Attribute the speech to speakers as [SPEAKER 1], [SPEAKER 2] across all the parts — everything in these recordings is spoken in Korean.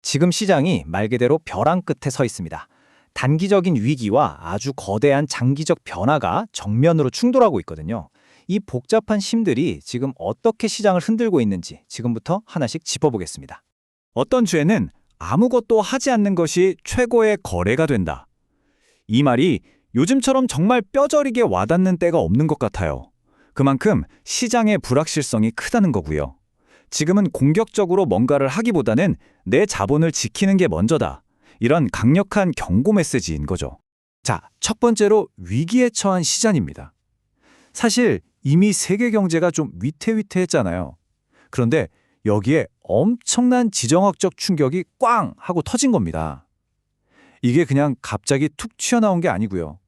[SPEAKER 1] 지금 시장이 말 그대로 벼랑 끝에 서 있습니다. 단기적인 위기와 아주 거대한 장기적 변화가 정면으로 충돌하고 있거든요. 이 복잡한 심들이 지금 어떻게 시장을 흔들고 있는지 지금부터 하나씩 짚어보겠습니다.
[SPEAKER 2] 어떤 주에는 아무것도 하지 않는 것이 최고의 거래가 된다. 이 말이 요즘처럼 정말 뼈저리게 와닿는 때가 없는 것 같아요. 그만큼 시장의 불확실성이 크다는 거고요. 지금은 공격적으로 뭔가를 하기보다는 내 자본을 지키는 게 먼저다. 이런 강력한 경고 메시지인 거죠. 자, 첫 번째로 위기에 처한 시장입니다. 사실 이미 세계 경제가 좀 위태위태했잖아요. 그런데 여기에 엄청난 지정학적 충격이 꽝 하고 터진 겁니다. 이게 그냥 갑자기 툭 튀어나온 게 아니고요.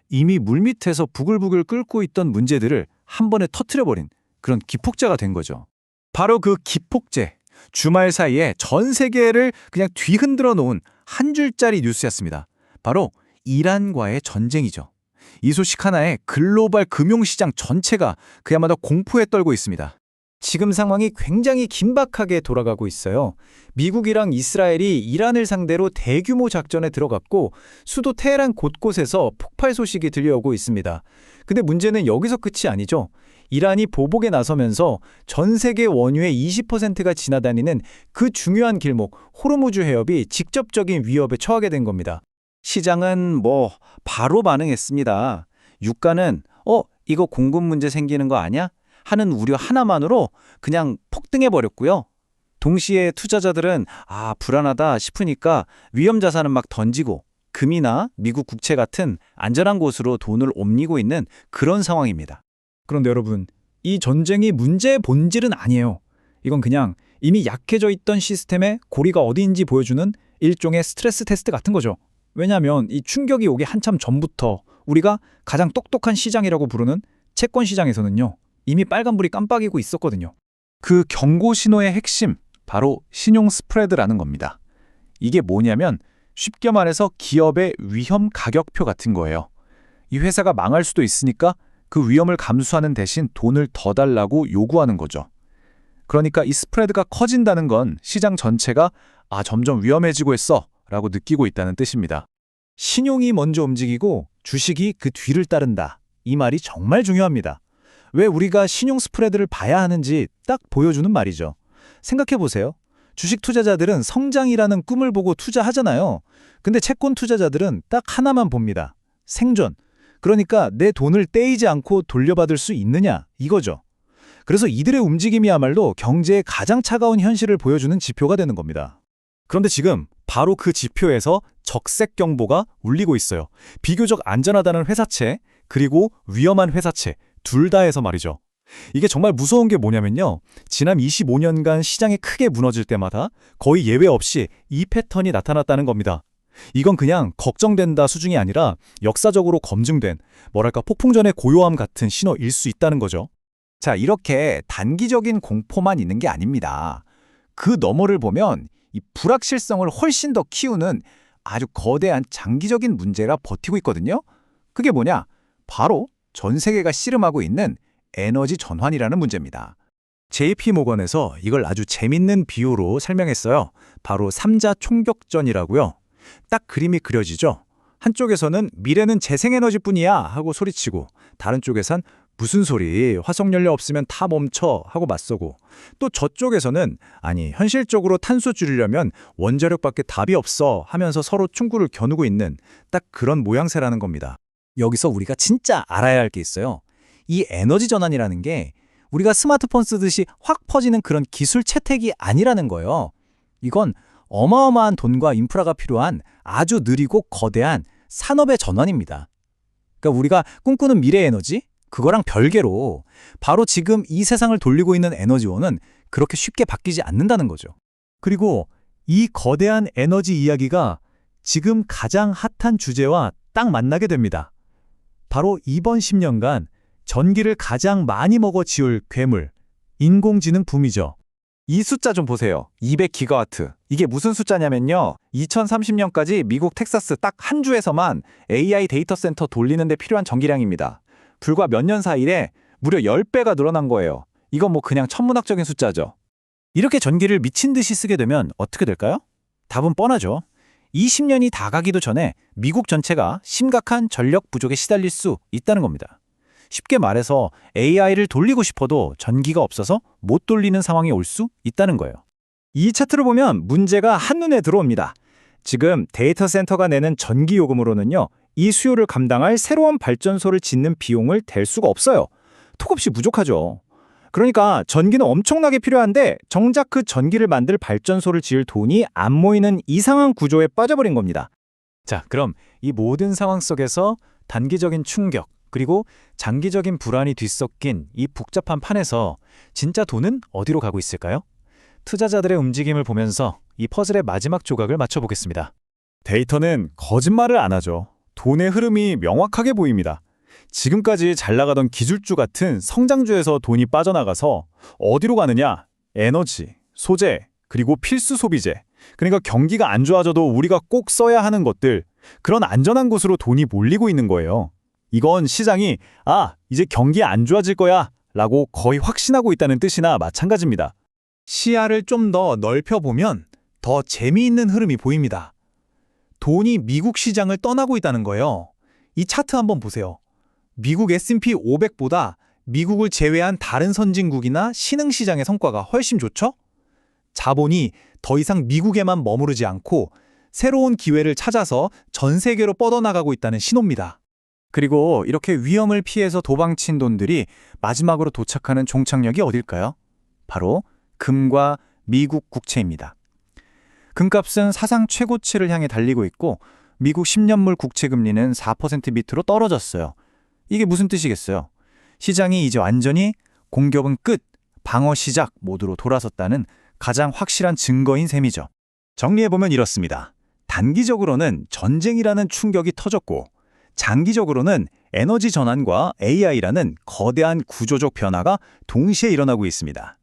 [SPEAKER 2] 이미 물밑에서 부글부글 끓고 있던 문제들을 한 번에 터트려버린 그런 기폭제가 된 거죠. 바로 그 기폭제, 주말 사이에 전 세계를 그냥 뒤흔들어 놓은 한 줄짜리 뉴스였습니다. 바로 이란과의 전쟁이죠. 이 소식 하나에 글로벌 금융시장 전체가 그야말로 공포에 떨고 있습니다.
[SPEAKER 1] 지금 상황이 굉장히 긴박하게 돌아가고 있어요. 미국이랑 이스라엘이 이란을 상대로 대규모 작전에 들어갔고 수도 테헤란 곳곳에서 폭발 소식이 들려오고 있습니다. 근데 문제는 여기서 끝이 아니죠. 이란이 보복에 나서면서 전 세계 원유의 20%가 지나다니는 그 중요한 길목 호르무즈 해협이 직접적인 위협에 처하게 된 겁니다.
[SPEAKER 2] 시장은 바로 반응했습니다. 유가는 이거 공급 문제 생기는 거 아니야? 하는 우려 하나만으로 그냥 폭등해 버렸고요. 동시에 투자자들은 불안하다 싶으니까 위험 자산은 막 던지고 금이나 미국 국채 같은 안전한 곳으로 돈을 옮기고 있는 그런 상황입니다.
[SPEAKER 1] 그런데 여러분, 이 전쟁이 문제의 본질은 아니에요. 이건 그냥 이미 약해져 있던 시스템의 고리가 어디인지 보여주는 일종의 스트레스 테스트 같은 거죠. 왜냐하면 이 충격이 오기 한참 전부터 우리가 가장 똑똑한 시장이라고 부르는 채권 시장에서는요. 이미 빨간불이 깜빡이고 있었거든요.
[SPEAKER 2] 그 경고 신호의 핵심, 바로 신용 스프레드라는 겁니다. 이게 뭐냐면 쉽게 말해서 기업의 위험 가격표 같은 거예요. 이 회사가 망할 수도 있으니까 그 위험을 감수하는 대신 돈을 더 달라고 요구하는 거죠. 그러니까 이 스프레드가 커진다는 건 시장 전체가 점점 위험해지고 있어 라고 느끼고 있다는 뜻입니다.
[SPEAKER 1] 신용이 먼저 움직이고 주식이 그 뒤를 따른다. 이 말이 정말 중요합니다. 왜 우리가 신용 스프레드를 봐야 하는지 딱 보여주는 말이죠. 생각해보세요. 주식 투자자들은 성장이라는 꿈을 보고 투자하잖아요. 근데 채권 투자자들은 딱 하나만 봅니다. 생존. 그러니까 내 돈을 떼이지 않고 돌려받을 수 있느냐 이거죠. 그래서 이들의 움직임이야말로 경제의 가장 차가운 현실을 보여주는 지표가 되는 겁니다.
[SPEAKER 2] 그런데 지금 바로 그 지표에서 적색 경보가 울리고 있어요. 비교적 안전하다는 회사채, 그리고 위험한 회사채, 둘 다에서 말이죠. 이게 정말 무서운 게 뭐냐면요. 지난 25년간 시장이 크게 무너질 때마다 거의 예외 없이 이 패턴이 나타났다는 겁니다. 이건 그냥 걱정된다 수준이 아니라 역사적으로 검증된 폭풍전의 고요함 같은 신호일 수 있다는 거죠. 자, 이렇게 단기적인 공포만 있는 게 아닙니다. 그 너머를 보면 이 불확실성을 훨씬 더 키우는 아주 거대한 장기적인 문제가 버티고 있거든요. 그게 뭐냐? 바로 전 세계가 씨름하고 있는 에너지 전환이라는 문제입니다. JP모건에서 이걸 아주 재밌는 비유로 설명했어요. 바로 3자 총격전이라고요. 딱 그림이 그려지죠. 한쪽에서는 미래는 재생에너지뿐이야 하고 소리치고 다른 쪽에선 무슨 소리, 화석연료 없으면 다 멈춰 하고 맞서고 또 저쪽에서는 현실적으로 탄소 줄이려면 원자력밖에 답이 없어 하면서 서로 충구를 겨누고 있는 딱 그런 모양새라는 겁니다. 여기서 우리가 진짜 알아야 할 게 있어요. 이 에너지 전환이라는 게 우리가 스마트폰 쓰듯이 확 퍼지는 그런 기술 채택이 아니라는 거예요. 이건 어마어마한 돈과 인프라가 필요한 아주 느리고 거대한 산업의 전환입니다. 그러니까 우리가 꿈꾸는 미래 에너지? 그거랑 별개로 바로 지금 이 세상을 돌리고 있는 에너지원은 그렇게 쉽게 바뀌지 않는다는 거죠. 그리고 이 거대한 에너지 이야기가 지금 가장 핫한 주제와 딱 만나게 됩니다. 바로 이번 10년간 전기를 가장 많이 먹어치울 괴물, 인공지능 붐이죠. 이 숫자 좀 보세요. 200기가와트. 이게 무슨 숫자냐면요. 2030년까지 미국 텍사스 딱 한 주에서만 AI 데이터 센터 돌리는 데 필요한 전기량입니다. 불과 몇 년 사이에 무려 10배가 늘어난 거예요. 이건 그냥 천문학적인 숫자죠. 이렇게 전기를 미친 듯이 쓰게 되면 어떻게 될까요?
[SPEAKER 1] 답은 뻔하죠. 20년이 다 가기도 전에 미국 전체가 심각한 전력 부족에 시달릴 수 있다는 겁니다. 쉽게 말해서 AI를 돌리고 싶어도 전기가 없어서 못 돌리는 상황이 올 수 있다는 거예요. 이 차트를 보면 문제가 한눈에 들어옵니다. 지금 데이터 센터가 내는 전기 요금으로는요, 이 수요를 감당할 새로운 발전소를 짓는 비용을 댈 수가 없어요. 톡없이 부족하죠. 그러니까 전기는 엄청나게 필요한데 정작 그 전기를 만들 발전소를 지을 돈이 안 모이는 이상한 구조에 빠져버린 겁니다. 자, 그럼 이 모든 상황 속에서 단기적인 충격, 그리고 장기적인 불안이 뒤섞인 이 복잡한 판에서 진짜 돈은 어디로 가고 있을까요? 투자자들의 움직임을 보면서 이 퍼즐의 마지막 조각을 맞춰보겠습니다.
[SPEAKER 2] 데이터는 거짓말을 안 하죠. 돈의 흐름이 명확하게 보입니다. 지금까지 잘 나가던 기술주 같은 성장주에서 돈이 빠져나가서 어디로 가느냐? 에너지, 소재, 그리고 필수 소비재. 그러니까 경기가 안 좋아져도 우리가 꼭 써야 하는 것들, 그런 안전한 곳으로 돈이 몰리고 있는 거예요. 이건 시장이 이제 경기 안 좋아질 거야 라고 거의 확신하고 있다는 뜻이나 마찬가지입니다.
[SPEAKER 1] 시야를 좀 더 넓혀보면 더 재미있는 흐름이 보입니다. 돈이 미국 시장을 떠나고 있다는 거예요. 이 차트 한번 보세요. 미국 S&P 500보다 미국을 제외한 다른 선진국이나 신흥시장의 성과가 훨씬 좋죠? 자본이 더 이상 미국에만 머무르지 않고 새로운 기회를 찾아서 전 세계로 뻗어나가고 있다는 신호입니다. 그리고 이렇게 위험을 피해서 도망친 돈들이 마지막으로 도착하는 종착역이 어딜까요? 바로 금과 미국 국채입니다. 금값은 사상 최고치를 향해 달리고 있고 미국 10년물 국채 금리는 4% 밑으로 떨어졌어요. 이게 무슨 뜻이겠어요? 시장이 이제 완전히 공격은 끝, 방어 시작 모드로 돌아섰다는 가장 확실한 증거인 셈이죠. 정리해보면 이렇습니다. 단기적으로는 전쟁이라는 충격이 터졌고 장기적으로는 에너지 전환과 AI라는 거대한 구조적 변화가 동시에 일어나고 있습니다.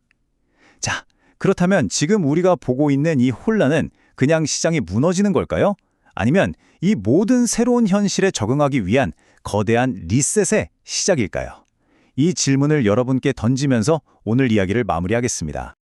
[SPEAKER 1] 자, 그렇다면 지금 우리가 보고 있는 이 혼란은 그냥 시장이 무너지는 걸까요? 아니면 이 모든 새로운 현실에 적응하기 위한 거대한 리셋의 시작일까요? 이 질문을 여러분께 던지면서 오늘 이야기를 마무리하겠습니다.